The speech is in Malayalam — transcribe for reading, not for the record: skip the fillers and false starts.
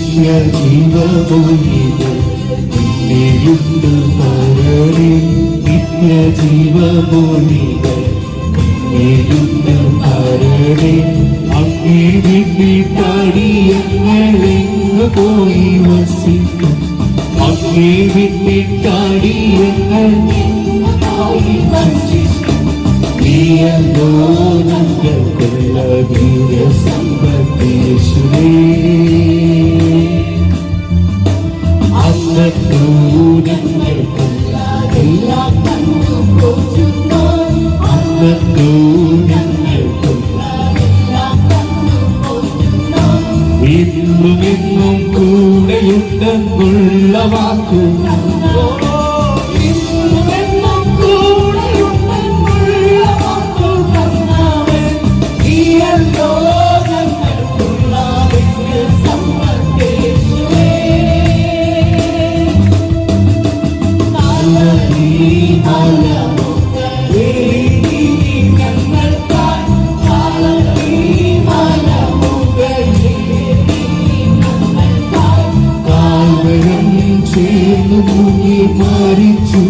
നിത്യജീവമൊഴികൾ നിന്നെയുണ്ട് പരനെ നിത്യജീവമൊഴികൾ നിന്നെയുണ്ട് പരനെ അങ്ങേ വിട്ടിട്ടാടിയങ്ങളെങ്ങ് പോയി വസിക്കും അങ്ങേ വിട്ടിട്ടാടിയങ്ങൾ പോയി വസിക്കും നീയല്ലോ ഞങ്ങൾക്കുള്ള ദിവ്യസമ്പത്തേശുവേ അങ്ങോ ഞങ്ങൾക്കുള്ള എല്ലാം കണ്ടുപോകുന്നു അങ്ങോ ഞങ്ങൾക്കുള്ള എല്ലാം കണ്ടുപോകുന്നു ഇന്നുമെന്നും കൂടെയുണ്ടെന്നുള്ള വാക്കുന്നു ചേർന്നു മുങ്ങി മാറിച്ചു